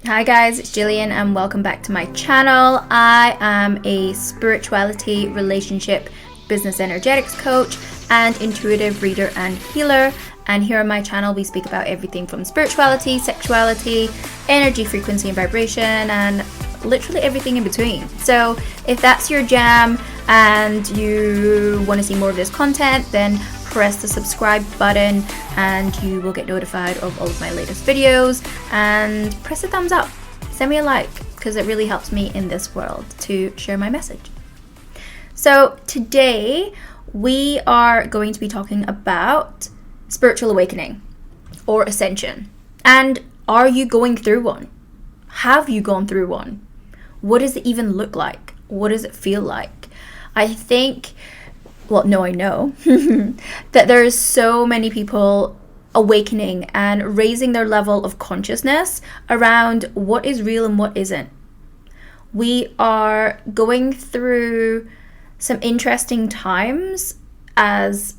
Hi guys, it's Jillian and welcome back to my channel. I am a spirituality, relationship, business energetics coach and intuitive reader and healer. And here on my channel we speak about everything from spirituality, sexuality, energy, frequency and vibration, and literally everything in between. So if that's your jam and you want to see more of this content, then press the subscribe button and you will get notified of all of my latest videos, and press a thumbs up, send me a like, because it really helps me in this world to share my message. So today we are going to be talking about spiritual awakening or ascension. And are you going through one? Have you gone through one? What does it even look like? What does it feel like? I know that there is so many people awakening and raising their level of consciousness around what is real and what isn't. We are going through some interesting times as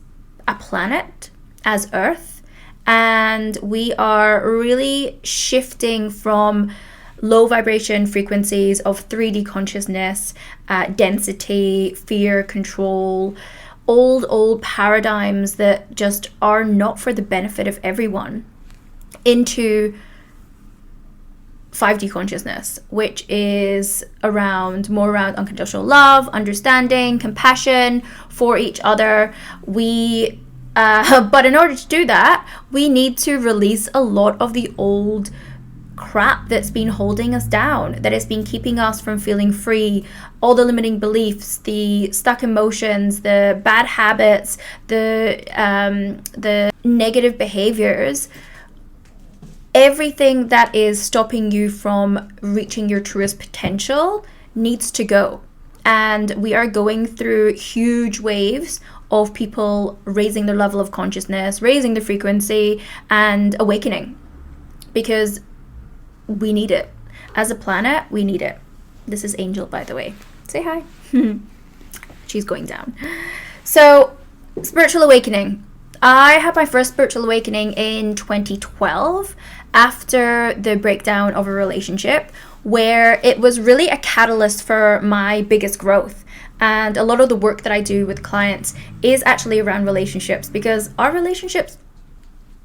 a planet, as Earth, and we are really shifting from low vibration frequencies of 3D consciousness, density, fear, control, old paradigms that just are not for the benefit of everyone, into 5D consciousness, which is more around unconditional love, understanding, compassion for each other. But in order to do that, we need to release a lot of the old crap that's been holding us down, that has been keeping us from feeling free, all the limiting beliefs, the stuck emotions, the bad habits, the negative behaviors, everything that is stopping you from reaching your truest potential needs to go. And we are going through huge waves of people raising their level of consciousness, raising the frequency and awakening, because we need it. As a planet, we need it. This is Angel, by the way. Say hi. She's going down. So, spiritual awakening. I had my first spiritual awakening in 2012 after the breakdown of a relationship, where it was really a catalyst for my biggest growth. And a lot of the work that I do with clients is actually around relationships, because our relationships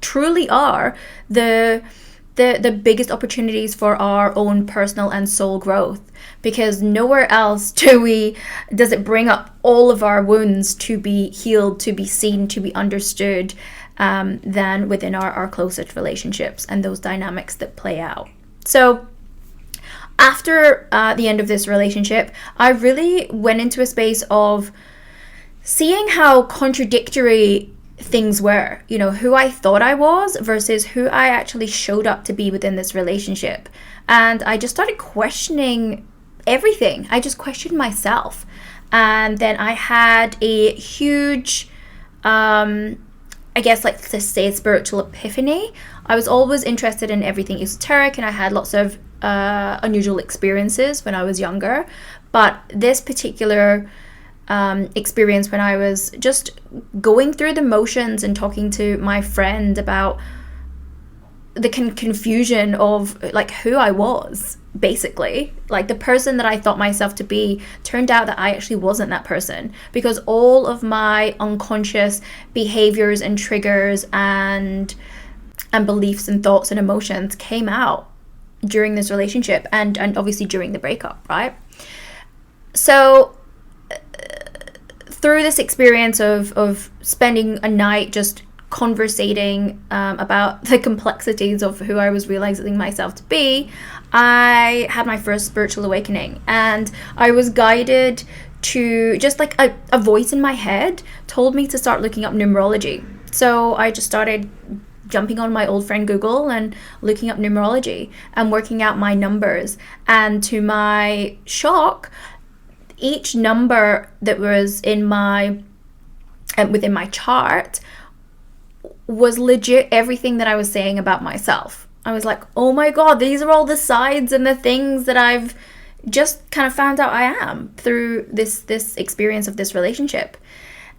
truly are the biggest opportunities for our own personal and soul growth, because nowhere else does it bring up all of our wounds to be healed, to be seen, to be understood, than within our closest relationships and those dynamics that play out. So after the end of this relationship, I really went into a space of seeing how contradictory things were, who I thought I was versus who I actually showed up to be within this relationship. And I just started questioning everything. I just questioned myself. And then I had a huge, let's say, spiritual epiphany. I was always interested in everything esoteric, and I had lots of unusual experiences when I was younger. But this particular experience, when I was just going through the motions and talking to my friend about the confusion of who I was, basically, the person that I thought myself to be, turned out that I actually wasn't that person, because all of my unconscious behaviors and triggers and beliefs and thoughts and emotions came out during this relationship and obviously during the breakup, right? So through this experience of spending a night just conversating about the complexities of who I was realizing myself to be, I had my first spiritual awakening. And I was guided to, just a voice in my head told me to start looking up numerology. So I just started jumping on my old friend Google and looking up numerology and working out my numbers. And to my shock, each number that was in within my chart was legit everything that I was saying about myself. I was like, oh my God, these are all the sides and the things that I've just kind of found out I am through this experience of this relationship.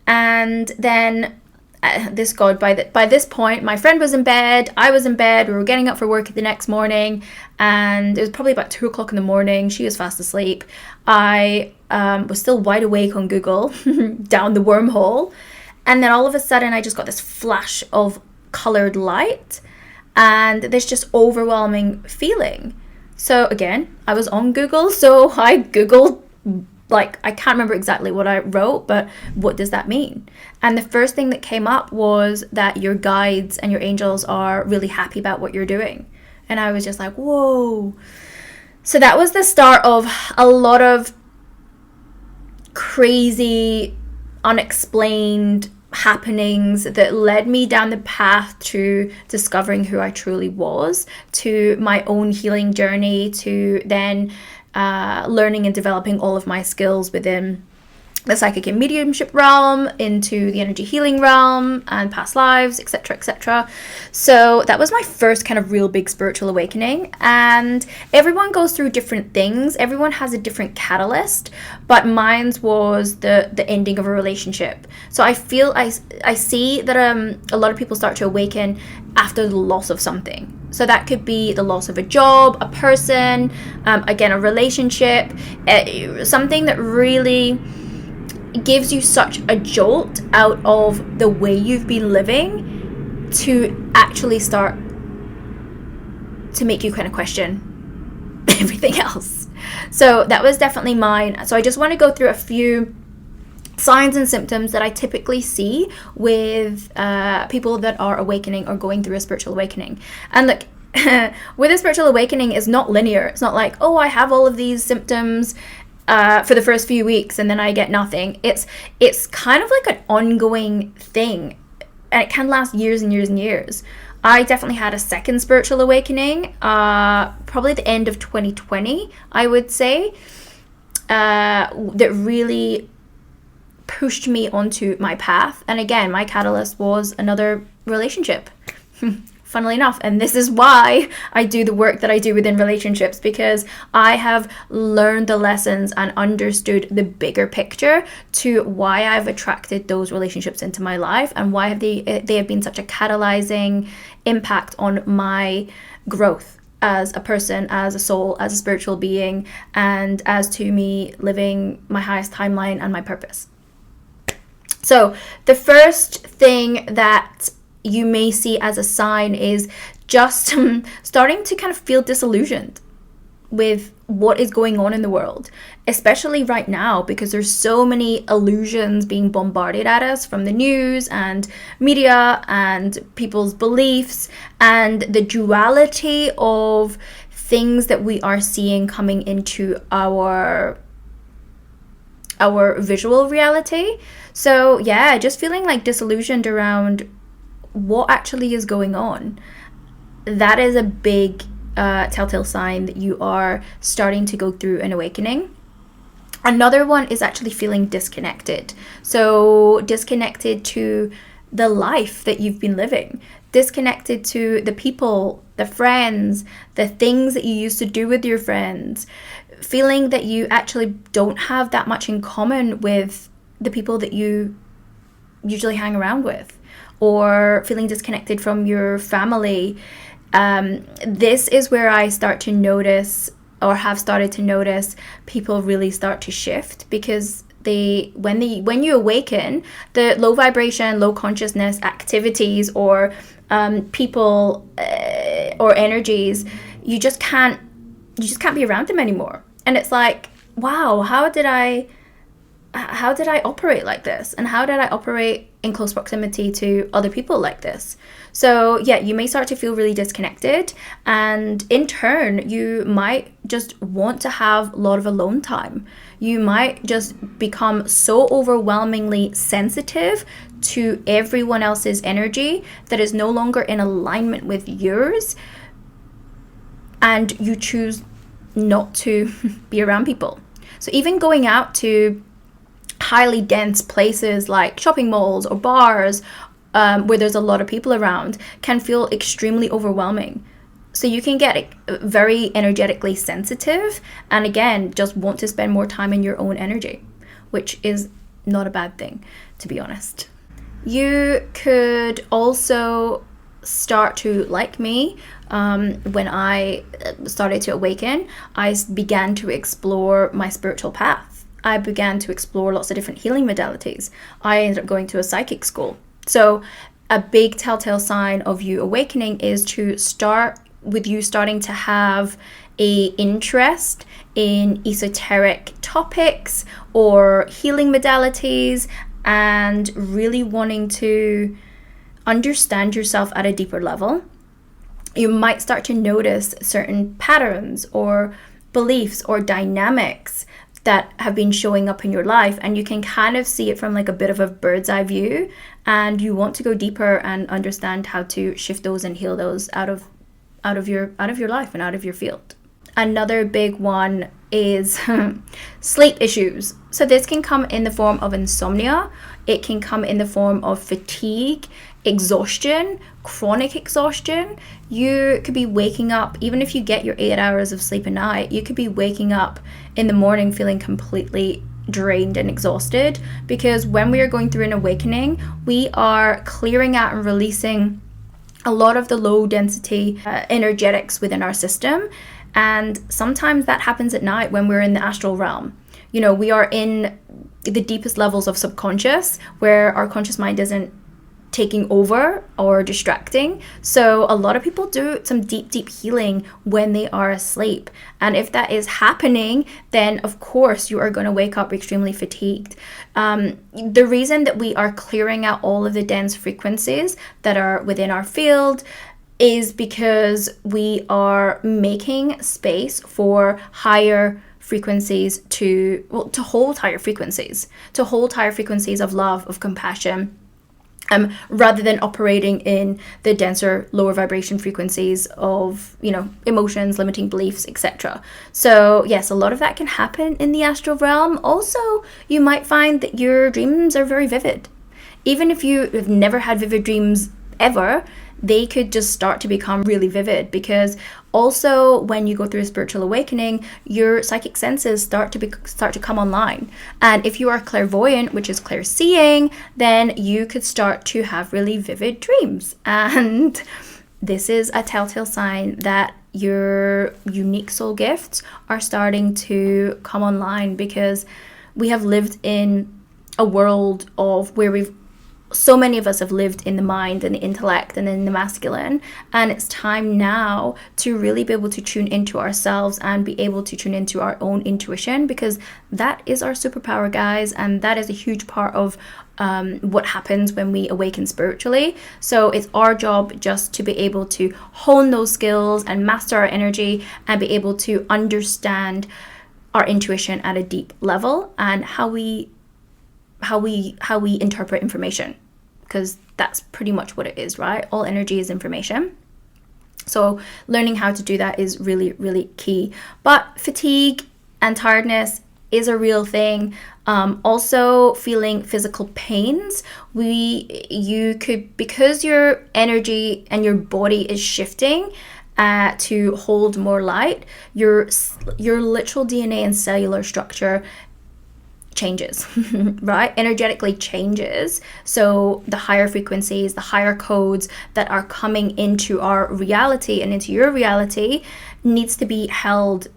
And then by this point, my friend was in bed, I was in bed, we were getting up for work the next morning, and it was probably about 2 o'clock in the morning. She was fast asleep. I was still wide awake on Google, down the wormhole, and then all of a sudden I just got this flash of colored light, and this just overwhelming feeling. So again, I was on Google, so I Googled, like, I can't remember exactly what I wrote, but what does that mean? And the first thing that came up was that your guides and your angels are really happy about what you're doing. And I was just like, whoa. So that was the start of a lot of crazy, unexplained happenings that led me down the path to discovering who I truly was, to my own healing journey, to then learning and developing all of my skills within the psychic and mediumship realm, into the energy healing realm and past lives, etc., etc. So that was my first kind of real big spiritual awakening. And everyone goes through different things. Everyone has a different catalyst, but mine's was the ending of a relationship. So I see that a lot of people start to awaken after the loss of something. So that could be the loss of a job, a person, again, a relationship, something that really gives you such a jolt out of the way you've been living to actually start to make you kind of question everything else. So that was definitely mine. So I just want to go through a few signs and symptoms that I typically see with people that are awakening or going through a spiritual awakening. And look, with a spiritual awakening, it's not linear. It's not like, oh, I have all of these symptoms for the first few weeks and then I get nothing. It's kind of like an ongoing thing, and it can last years and years and years. I definitely had a second spiritual awakening, probably the end of 2020, I would say, that really pushed me onto my path. And again, my catalyst was another relationship. Funnily enough, and this is why I do the work that I do within relationships, because I have learned the lessons and understood the bigger picture to why I've attracted those relationships into my life, and why have they have been such a catalyzing impact on my growth as a person, as a soul, as a spiritual being, and as to me living my highest timeline and my purpose. So the first thing that you may see as a sign is just starting to kind of feel disillusioned with what is going on in the world, especially right now, because there's so many illusions being bombarded at us from the news and media and people's beliefs, and the duality of things that we are seeing coming into our visual reality. So yeah, just feeling like disillusioned around what actually is going on. That is a big telltale sign that you are starting to go through an awakening. Another one is actually feeling disconnected. So disconnected to the life that you've been living, disconnected to the people, the friends, the things that you used to do with your friends, feeling that you actually don't have that much in common with the people that you usually hang around with, or feeling disconnected from your family. This is where I start to notice, or have started to notice, people really start to shift, because when you awaken, the low vibration, low consciousness activities or people or energies, you just can't be around them anymore. And it's like, wow, how did I operate like this? And how did I operate in close proximity to other people like this? So yeah, you may start to feel really disconnected, and in turn, you might just want to have a lot of alone time. You might just become so overwhelmingly sensitive to everyone else's energy that is no longer in alignment with yours, and you choose not to be around people. So even going out to highly dense places like shopping malls or bars, where there's a lot of people around, can feel extremely overwhelming. So you can get very energetically sensitive, and again, just want to spend more time in your own energy, which is not a bad thing, to be honest. You could also start to, like me, when I started to awaken, I began to explore my spiritual path. I began to explore lots of different healing modalities. I ended up going to a psychic school. So a big telltale sign of you awakening is to start with you starting to have a interest in esoteric topics or healing modalities, and really wanting to understand yourself at a deeper level. You might start to notice certain patterns or beliefs or dynamics that have been showing up in your life, and you can kind of see it from like a bit of a bird's eye view, and you want to go deeper and understand how to shift those and heal those out of your life and out of your field. Another big one is sleep issues. So this can come in the form of insomnia. It can come in the form of fatigue, exhaustion, chronic exhaustion. You could be waking up, even if you get your 8 hours of sleep a night, you could be waking up in the morning feeling completely drained and exhausted, because when we are going through an awakening, we are clearing out and releasing a lot of the low density energetics within our system. And sometimes that happens at night when we're in the astral realm. You know, we are in the deepest levels of subconscious, where our conscious mind isn't taking over or distracting. So a lot of people do some deep healing when they are asleep. And if that is happening, then of course you are going to wake up extremely fatigued. The reason that we are clearing out all of the dense frequencies that are within our field is because we are making space for higher frequencies to hold higher frequencies of love, of compassion, rather than operating in the denser, lower vibration frequencies of, emotions, limiting beliefs, etc. So yes, a lot of that can happen in the astral realm. Also, you might find that your dreams are very vivid. Even if you have never had vivid dreams ever, they could just start to become really vivid, because also when you go through a spiritual awakening, your psychic senses start to come online. And if you are clairvoyant, which is clairseeing, then you could start to have really vivid dreams. And this is a telltale sign that your unique soul gifts are starting to come online, because we have lived in a world of where so many of us have lived in the mind and the intellect and in the masculine, and it's time now to really be able to tune into ourselves and be able to tune into our own intuition, because that is our superpower, guys, and that is a huge part of what happens when we awaken spiritually. So it's our job just to be able to hone those skills and master our energy and be able to understand our intuition at a deep level, and how we interpret information, because that's pretty much what it is, right? All energy is information. So learning how to do that is really, really key. But fatigue and tiredness is a real thing. Also feeling physical pains. You could, because your energy and your body is shifting to hold more light, your literal DNA and cellular structure changes, right? Energetically changes. So the higher frequencies, the higher codes that are coming into our reality and into your reality needs to be held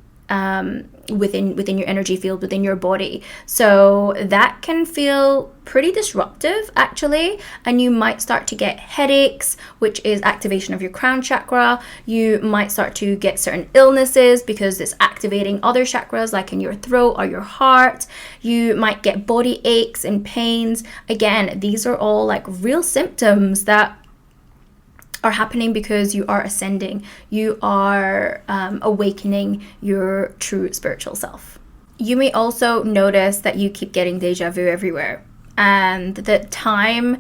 within your energy field, within your body. So that can feel pretty disruptive, actually, and you might start to get headaches, which is activation of your crown chakra. You might start to get certain illnesses because it's activating other chakras, like in your throat or your heart. You might get body aches and pains. Again, these are all like real symptoms that are happening because you are ascending. You are awakening your true spiritual self. You may also notice that you keep getting deja vu everywhere, and that time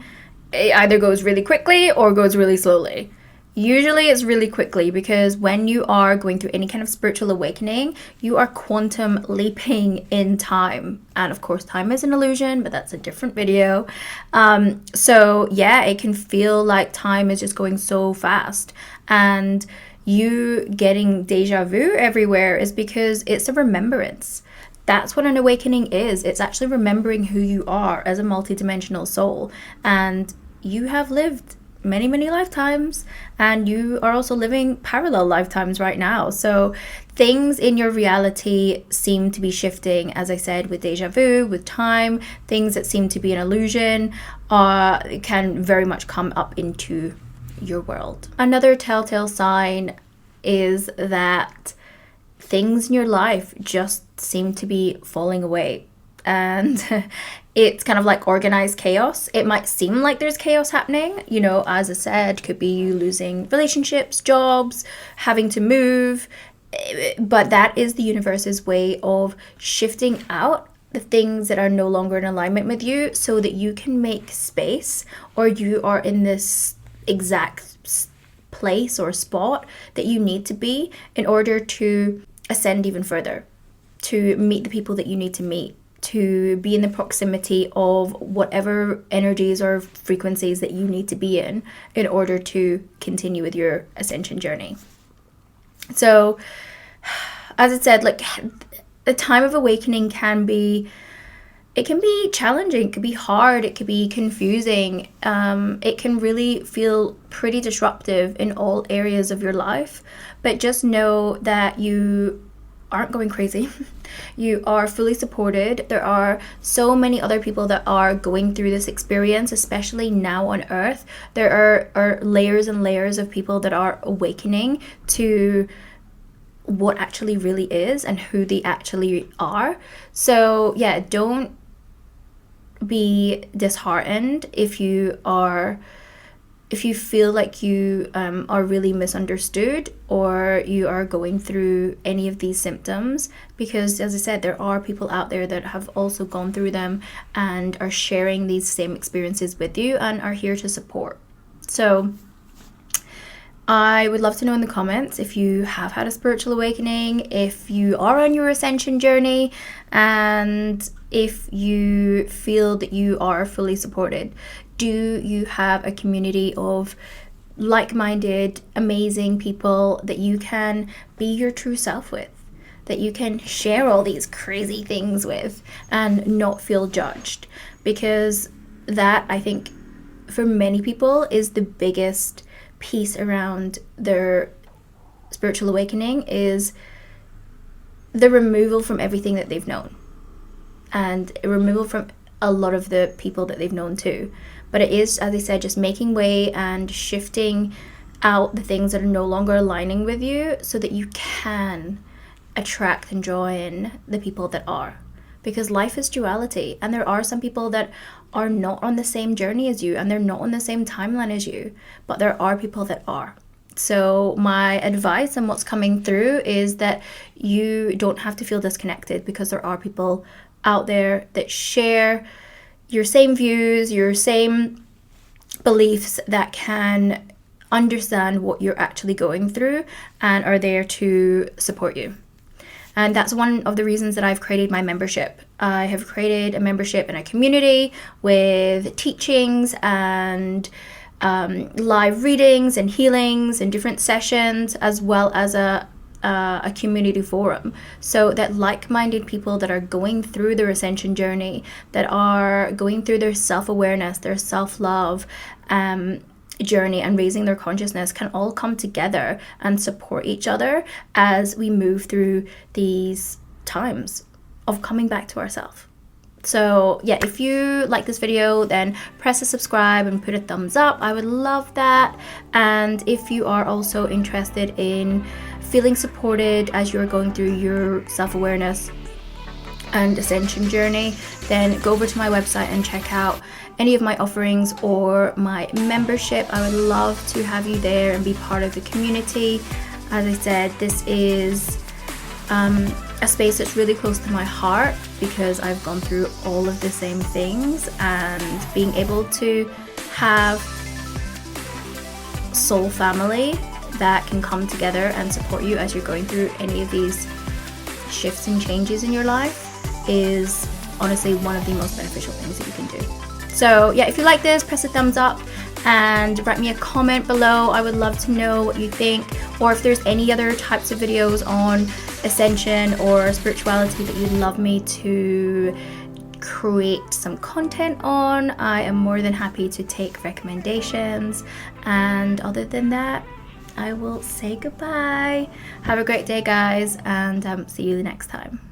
either goes really quickly or goes really slowly. Usually it's really quickly, because when you are going through any kind of spiritual awakening, you are quantum leaping in time. And of course, time is an illusion, but that's a different video. So yeah, it can feel like time is just going so fast. And you getting deja vu everywhere is because it's a remembrance. That's what an awakening is. It's actually remembering who you are as a multidimensional soul. And you have lived many lifetimes, and you are also living parallel lifetimes right now. So things in your reality seem to be shifting, as I said, with deja vu, with time. Things that seem to be an illusion can very much come up into your world. Another telltale sign is that things in your life just seem to be falling away, and it's kind of like organized chaos. It might seem like there's chaos happening, you know, as I said, could be you losing relationships, jobs, having to move, but that is the universe's way of shifting out the things that are no longer in alignment with you, so that you can make space, or you are in this exact place or spot that you need to be in order to ascend even further, to meet the people that you need to meet, to be in the proximity of whatever energies or frequencies that you need to be in order to continue with your ascension journey. So, as I said, like, the time of awakening can be challenging, it could be hard, it could be confusing. It can really feel pretty disruptive in all areas of your life, but just know that you aren't going crazy. You are fully supported. There are so many other people that are going through this experience, especially now on Earth. There are layers and layers of people that are awakening to what actually really is and who they actually are. So yeah, don't be disheartened if you feel like you are really misunderstood, or you are going through any of these symptoms, because as I said, there are people out there that have also gone through them and are sharing these same experiences with you and are here to support. So I would love to know in the comments if you have had a spiritual awakening, if you are on your ascension journey, and if you feel that you are fully supported. Do you have a community of like-minded, amazing people that you can be your true self with, that you can share all these crazy things with and not feel judged? Because that, I think, for many people is the biggest piece around their spiritual awakening, is the removal from everything that they've known, and a removal from a lot of the people that they've known too. But it is, as I said, just making way and shifting out the things that are no longer aligning with you, so that you can attract and draw in the people that are. Because life is duality, and there are some people that are not on the same journey as you, and they're not on the same timeline as you, but there are people that are. So my advice and what's coming through is that you don't have to feel disconnected, because there are people out there that share your same views, your same beliefs, that can understand what you're actually going through and are there to support you. And that's one of the reasons that I've created my membership. I have created a membership in a community with teachings and live readings and healings and different sessions, as well as a community forum, so that like-minded people that are going through their ascension journey, that are going through their self-awareness, their self-love journey, and raising their consciousness, can all come together and support each other as we move through these times of coming back to ourselves. So yeah, if you like this video, then press the subscribe and put a thumbs up. I would love that. And if you are also interested in feeling supported as you're going through your self-awareness and ascension journey, then go over to my website and check out any of my offerings or my membership. I would love to have you there and be part of the community. As I said, this is a space that's really close to my heart, because I've gone through all of the same things, and being able to have soul family that can come together and support you as you're going through any of these shifts and changes in your life is honestly one of the most beneficial things that you can do. So yeah, if you like this, press a thumbs up and write me a comment below. I would love to know what you think, or if there's any other types of videos on ascension or spirituality that you'd love me to create some content on. I am more than happy to take recommendations. And other than that, I will say goodbye. Have a great day, guys, and see you the next time.